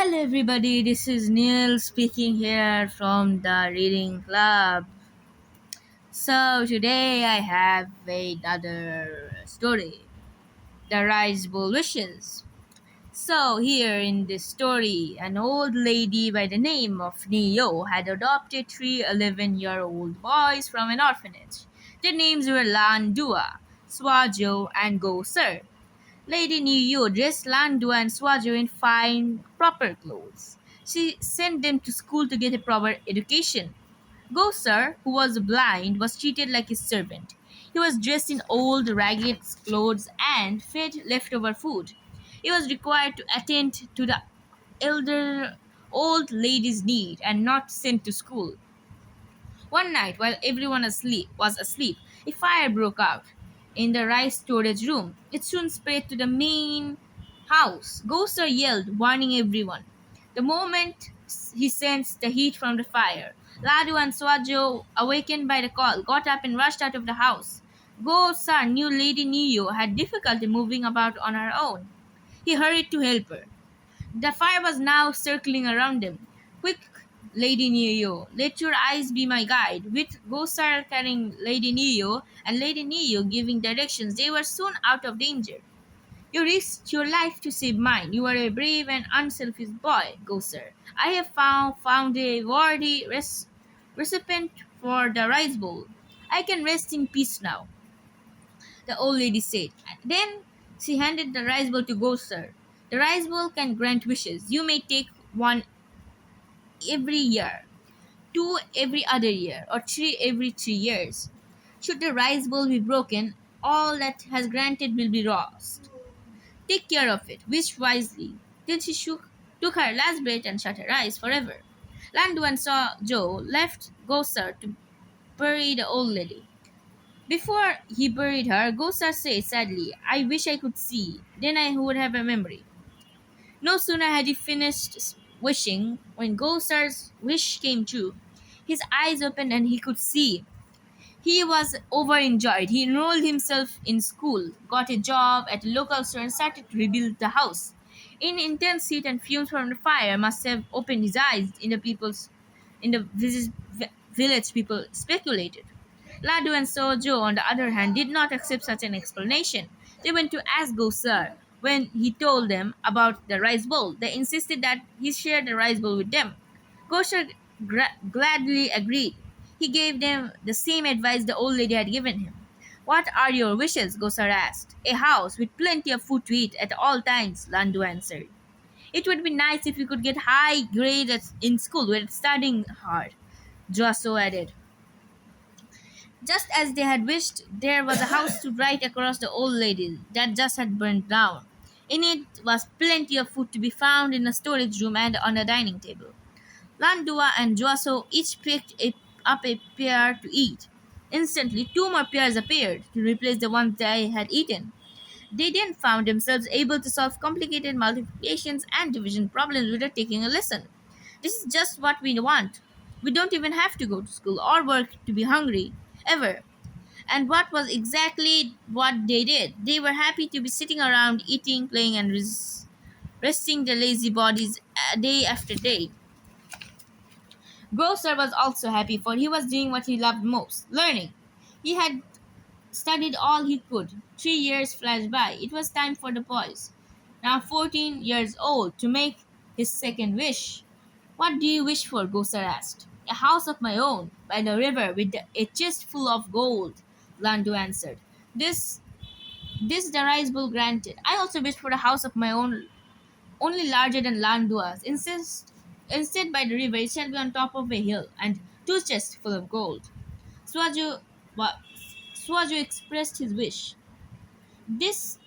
Hello, everybody. This is Neil speaking here from the Reading Club. So, today I have another story, The Rice Bowl Wishes. So, here in this story, an old lady by the name of Neo had adopted three 11-year-old boys from an orphanage. Their names were Landua, Swajo, and Go Sir. Lady Niu dressed Landu and Swajo in fine, proper clothes. She sent them to school to get a proper education. Gosar, who was blind, was treated like a servant. He was dressed in old, ragged clothes and fed leftover food. He was required to attend to the elder old lady's need and not sent to school. One night, while everyone was asleep, a fire broke out in the rice storage room. It soon spread to the main house. Gosar yelled, warning everyone. The moment he sensed the heat from the fire, Ladu and Swajo, awakened by the call, got up and rushed out of the house. Gosar knew Lady Niyo had difficulty moving about on her own. He hurried to help her. The fire was now circling around them. Quick, Lady Neo, let your eyes be my guide. With Gosar carrying Lady Neo and Lady Neo giving directions, they were soon out of danger. You risked your life to save mine. You are a brave and unselfish boy, Gosar. I have found a worthy recipient for the rice bowl. I can rest in peace now, the old lady said. Then she handed the rice bowl to Gosar. The rice bowl can grant wishes. You may take one every year, two every other year, or three every 3 years. Should the rice bowl be broken, all that has granted will be lost. Take care of it, wish wisely. Then she took her last breath and shut her eyes forever. Landu and saw Joe left Gosar to bury the old lady. Before he buried her, Gosar said sadly, I wish I could see, then I would have a memory. No sooner had he finished wishing when Gosar's wish came true. His eyes opened and he could see. He was overjoyed. He enrolled himself in school, got a job at a local store, and started to rebuild the house. In intense heat and fumes from the fire must have opened his eyes in the village people speculated. Ladu and Sojo, on the other hand, did not accept such an explanation. They went to ask Gosar when he told them about the rice bowl. They insisted that he share the rice bowl with them. Gosar gladly agreed. He gave them the same advice the old lady had given him. What are your wishes? Gosar asked. A house with plenty of food to eat at all times, Landu answered. It would be nice if you could get high grades in school without studying hard, Joaso added. Just as they had wished, there was a house to right across the old lady that just had burned down. In it was plenty of food to be found in the storage room and on the dining table. Landua and Joaso each up a pear to eat. Instantly, two more pears appeared to replace the ones they had eaten. They then found themselves able to solve complicated multiplications and division problems without taking a lesson. This is just what we want. We don't even have to go to school or work to be hungry, ever. And what was exactly what they did? They were happy to be sitting around eating, playing, and resting their lazy bodies day after day. Grocer was also happy, for he was doing what he loved most, learning. He had studied all he could. 3 years flashed by. It was time for the boys, now 14 years old, to make his second wish. What do you wish for? Gosar asked. A house of my own, by the river, with a chest full of gold, Landu answered. This the rice bowl granted. I also wish for a house of my own, only larger than Landua's. Instead by the river, it shall be on top of a hill, and two chests full of gold. Swaju, wa- Swaju expressed his wish. This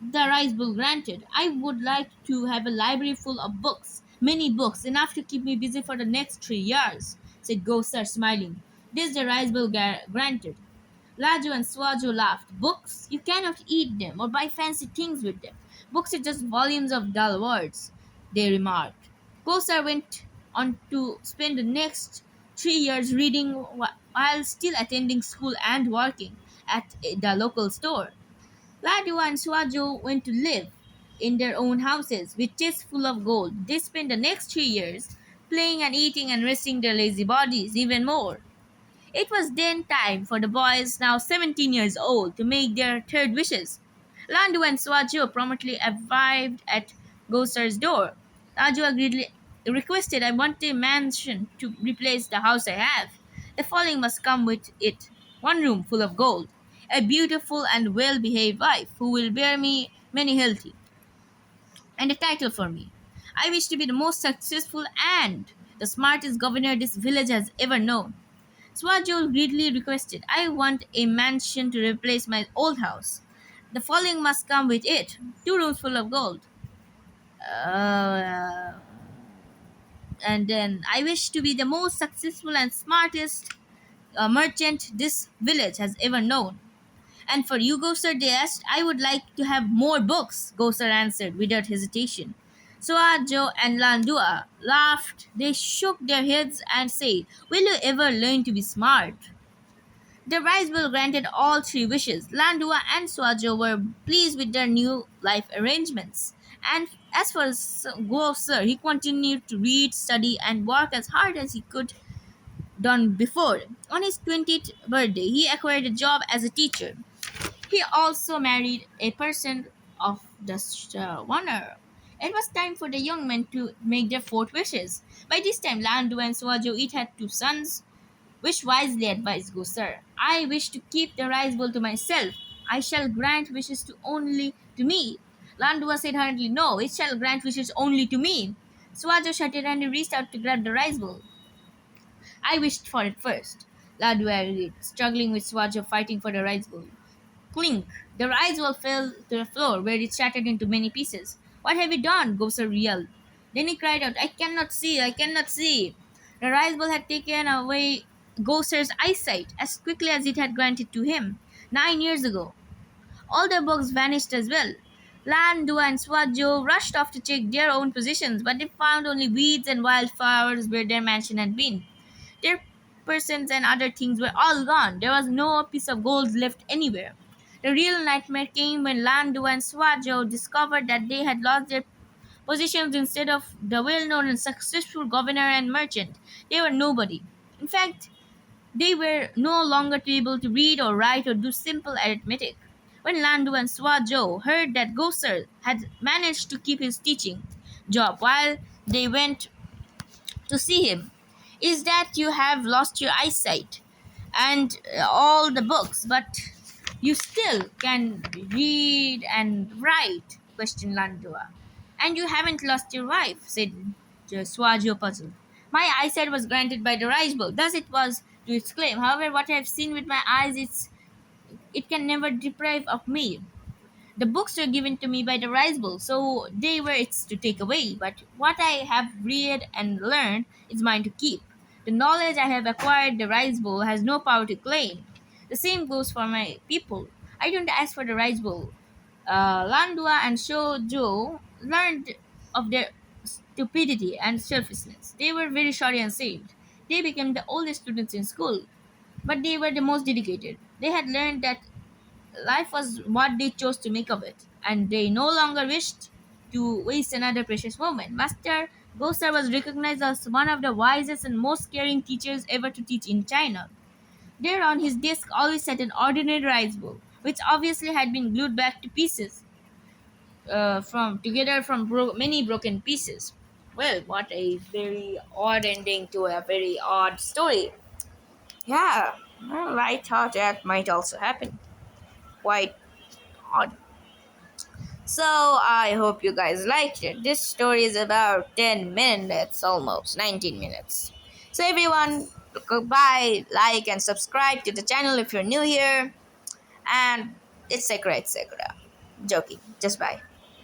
the rice bowl granted. I would like to have a library full of books, many books, enough to keep me busy for the next 3 years, said Gosar, smiling. This the rice bowl granted. Laju and Swaju laughed. Books? You cannot eat them or buy fancy things with them. Books are just volumes of dull words, they remarked. Gosar went on to spend the next 3 years reading while still attending school and working at the local store. Ladu and Swaju went to live in their own houses with chests full of gold. They spent the next 3 years playing and eating and resting their lazy bodies even more. It was then time for the boys, now 17 years old, to make their third wishes. Landu and Swajo promptly arrived at Gosar's door. Laju agreed, requested, I want a mansion to replace the house I have. The following must come with it: one room full of gold, a beautiful and well behaved wife who will bear me many healthy, and a title for me. I wish to be the most successful and the smartest governor this village has ever known. Swajo greedily requested, I want a mansion to replace my old house. The following must come with it: two rooms full of gold. Uh, and then, I wish to be the most successful and smartest merchant this village has ever known. And for you, Gosar, they asked, I would like to have more books, Gosar answered without hesitation. Swajo and Landua laughed. They shook their heads and said, will you ever learn to be smart? The rice bowl granted all three wishes. Landua and Swajo were pleased with their new life arrangements. And as for Gosar, he continued to read, study, and work as hard as he could done before. On his 20th birthday, he acquired a job as a teacher. He also married a person of the honor. It was time for the young men to make their fourth wishes. By this time, Landu and Swajo each had two sons. Wish wisely, advised Gosar. I wish to keep the rice bowl to myself. I shall grant wishes to only to me. Landua said hurriedly, no, it shall grant wishes only to me. Swajo shouted and he reached out to grab the rice bowl. I wished for it first. Landua agreed, struggling with Swajo fighting for the rice bowl. Clink! The rice bowl fell to the floor, where it shattered into many pieces. What have you done? Gosar yelled. Then he cried out, I cannot see, I cannot see. The rice bowl had taken away Gosar's eyesight as quickly as it had granted to him 9 years ago. All their books vanished as well. Landu and Swajo rushed off to check their own positions, but they found only weeds and wildflowers where their mansion had been. Their persons and other things were all gone. There was no piece of gold left anywhere. The real nightmare came when Landu and Swajo discovered that they had lost their positions instead of the well known and successful governor and merchant. They were nobody. In fact, they were no longer able to read or write or do simple arithmetic. When Landu and Swajo heard that Gosar had managed to keep his teaching job while they went to see him, is that you have lost your eyesight and all the books, but you still can read and write? Questioned Landua. And you haven't lost your wife, said Swajo puzzled. My eyesight was granted by the rice bowl. Thus it was to exclaim. However, what I have seen with my eyes, it can never deprive of me. The books were given to me by the rice bowl, so they were its to take away. But what I have read and learned is mine to keep. The knowledge I have acquired, the rice bowl has no power to claim. The same goes for my people. I don't ask for the rice bowl. Landua and Shoujo learned of their stupidity and selfishness. They were very sorry and saved. They became the oldest students in school, but they were the most dedicated. They had learned that life was what they chose to make of it, and they no longer wished to waste another precious moment. Master Gosar was recognized as one of the wisest and most caring teachers ever to teach in China. There on his desk always sat an ordinary rice bowl, which obviously had been glued back to pieces from many broken pieces. Well, what a very odd ending to a very odd story. Yeah, well, I thought that might also happen. Quite odd. So I hope you guys liked it. This story is about 10 minutes, almost 19 minutes. So everyone, goodbye, like and subscribe to the channel if you're new here. And etc. etc. Joking. Just bye.